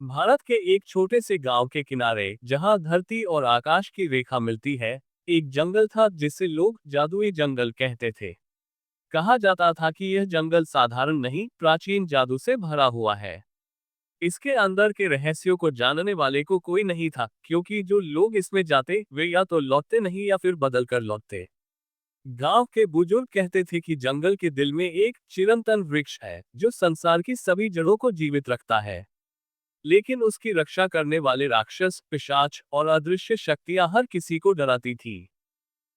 भारत के एक छोटे से गांव के किनारे जहां धरती और आकाश की रेखा मिलती है, एक जंगल था जिसे लोग जादुई जंगल कहते थे। कहा जाता था कि यह जंगल साधारण नहीं, प्राचीन जादू से भरा हुआ है। इसके अंदर के रहस्यों को जानने वाले को कोई नहीं था, क्योंकि जो लोग इसमें जाते वे या तो लौटते नहीं या फिर बदल कर लौटते। गांव के बुजुर्ग कहते थे कि जंगल के दिल में एक चिरंतन वृक्ष है जो संसार की सभी जड़ों को जीवित रखता है। लेकिन उसकी रक्षा करने वाले राक्षस, पिशाच और अदृश्य शक्तियां हर किसी को डराती थी।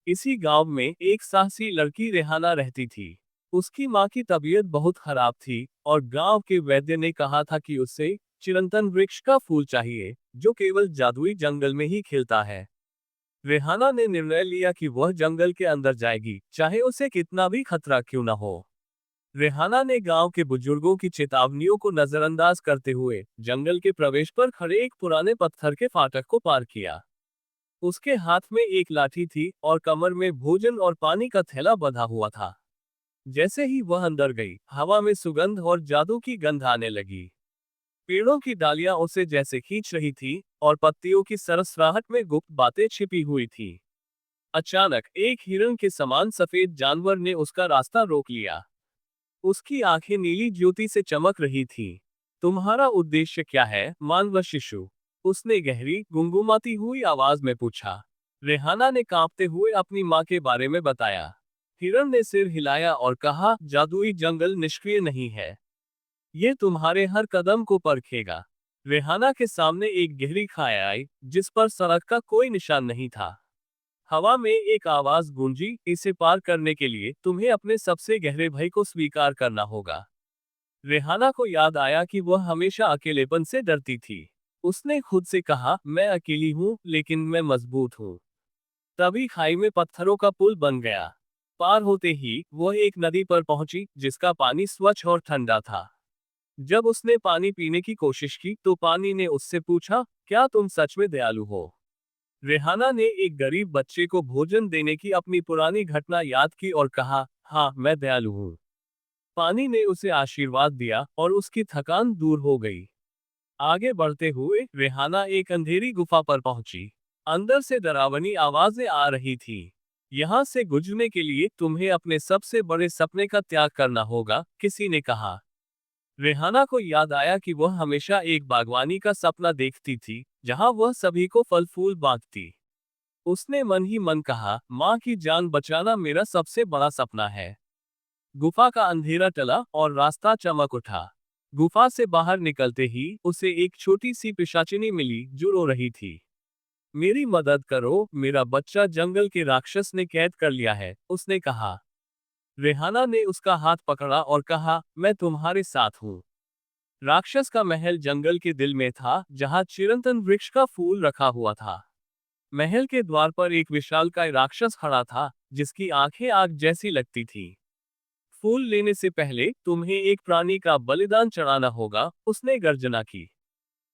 इसी गांव में एक साहसी लड़की रेहाना रहती थी। उसकी मां की तबीयत बहुत खराब थी और गांव के वैद्य ने कहा था कि उसे चिरंतन वृक्ष का फूल चाहिए, जो केवल जादुई जंगल में ही खिलता है। रेहाना ने निर्णय लिया कि वह जंगल के अंदर जाएगी, चाहे उसे कितना भी खतरा क्यों न हो। रेहाना ने गांव के बुजुर्गों की चेतावनियों को नजरअंदाज करते हुए जंगल के प्रवेश पर खड़े एक पुराने पत्थर के फाटक को पार किया। उसके हाथ में एक लाठी थी और कमर में भोजन और पानी का थैला बंधा हुआ था। जैसे ही वह अंदर गई, हवा में सुगंध और जादू की गंध आने लगी। पेड़ों की डालियां उसे जैसे खींच रही थी और पत्तियों की सरसराहट में गुप्त बातें छिपी हुई थी। अचानक एक हिरण के समान सफेद जानवर ने उसका रास्ता रोक लिया। उसकी आंखें नीली ज्योति से चमक रही थी। तुम्हारा उद्देश्य क्या है, मानव शिशु? उसने गहरी, गुंगुमाती हुई आवाज में पूछा। रेहाना ने कांपते हुए अपनी मां के बारे में बताया। हिरण ने सिर हिलाया और कहा, जादुई जंगल निष्क्रिय नहीं है। ये तुम्हारे हर कदम को परखेगा। रेहाना के सामने एक गहरी खाई आई, जिस पर सड़क का कोई निशान नहीं था। हवा में एक आवाज गूंजी, इसे पार करने के लिए तुम्हें अपने सबसे गहरे भय को स्वीकार करना होगा। रेहाना को याद आया कि वह हमेशा अकेलेपन से डरती थी। उसने खुद से कहा, मैं अकेली हूँ लेकिन मैं मजबूत हूँ। तभी खाई में पत्थरों का पुल बन गया। पार होते ही वह एक नदी पर पहुंची जिसका पानी स्वच्छ और ठंडा था। जब उसने पानी पीने की कोशिश की तो पानी ने उससे पूछा, क्या तुम सच में दयालु हो? रेहाना ने एक गरीब बच्चे को भोजन देने की अपनी पुरानी घटना याद की और कहा, हाँ, मैं दयालु हूँ। पानी ने उसे आशीर्वाद दिया और उसकी थकान दूर हो गई। आगे बढ़ते हुए रेहाना एक अंधेरी गुफा पर पहुंची। अंदर से डरावनी आवाजें आ रही थी। यहाँ से गुजरने के लिए तुम्हें अपने सबसे बड़े सपने का त्याग करना होगा, किसी ने कहा। रेहाना को याद आया कि वह हमेशा एक बागवानी का सपना देखती थी, जहां वह सभी को फल फूल बांटती। उसने मन ही मन कहा, माँ की जान बचाना मेरा सबसे बड़ा सपना है। गुफा का अंधेरा टला और रास्ता चमक उठा। गुफा से बाहर निकलते ही उसे एक छोटी सी पिशाचिनी मिली जो रो रही थी। मेरी मदद करो, मेरा बच्चा जंगल के राक्षस ने कैद कर लिया है, उसने कहा। रेहाना ने उसका हाथ पकड़ा और कहा, मैं तुम्हारे साथ हूँ। राक्षस का महल जंगल के दिल में था, जहां चिरंतन वृक्ष का फूल रखा हुआ था। महल के द्वार पर एक विशालकाय राक्षस खड़ा था, जिसकी आंखें आग जैसी लगती थी। फूल लेने से पहले तुम्हें एक प्राणी का बलिदान चढ़ाना होगा, उसने गर्जना की।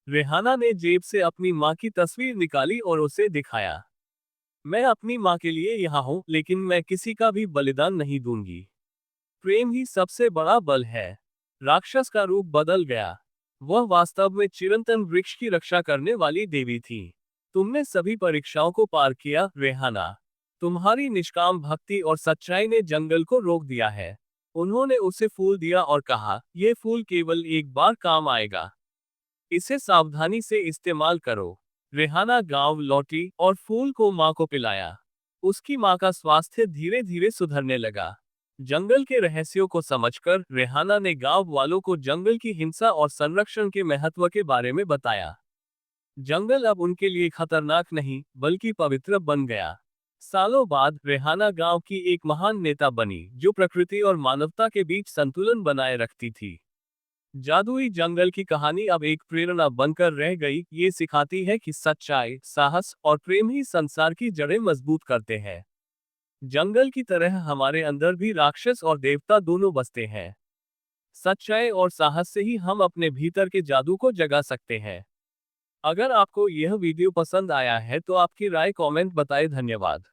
रेहाना ने जेब से अपनी माँ की तस्वीर निकाली और उसे दिखाया। मैं अपनी माँ के लिए यहाँ हूँ, लेकिन मैं किसी का भी बलिदान नहीं दूंगी। प्रेम ही सबसे बड़ा बल है। राक्षस का रूप बदल गया। वह वास्तव में चिरंतन वृक्ष की रक्षा करने वाली देवी थी। तुमने सभी परीक्षाओं को पार किया, रेहाना। तुम्हारी निष्काम भक्ति और सच्चाई ने जंगल को रोक दिया है। उन्होंने उसे फूल दिया और कहा, यह फूल केवल एक बार काम आएगा। इसे सावधानी से इस्तेमाल करो। रेहाना गांव लौटी और फूल को मां को पिलाया। उसकी मां का स्वास्थ्य धीरे धीरे सुधरने लगा। जंगल के रहस्यों को समझकर रेहाना ने गांव वालों को जंगल की हिंसा और संरक्षण के महत्व के बारे में बताया। जंगल अब उनके लिए खतरनाक नहीं, बल्कि पवित्र बन गया। सालों बाद रेहाना गांव की एक महान नेता बनी, जो प्रकृति और मानवता के बीच संतुलन बनाए रखती थी। जादुई जंगल की कहानी अब एक प्रेरणा बनकर रह गई। ये सिखाती है कि सच्चाई, साहस और प्रेम ही संसार की जड़ें मजबूत करते हैं। जंगल की तरह हमारे अंदर भी राक्षस और देवता दोनों बसते हैं। सच्चाई और साहस से ही हम अपने भीतर के जादू को जगा सकते हैं। अगर आपको यह वीडियो पसंद आया है तो आपकी राय कमेंट बताएं। धन्यवाद।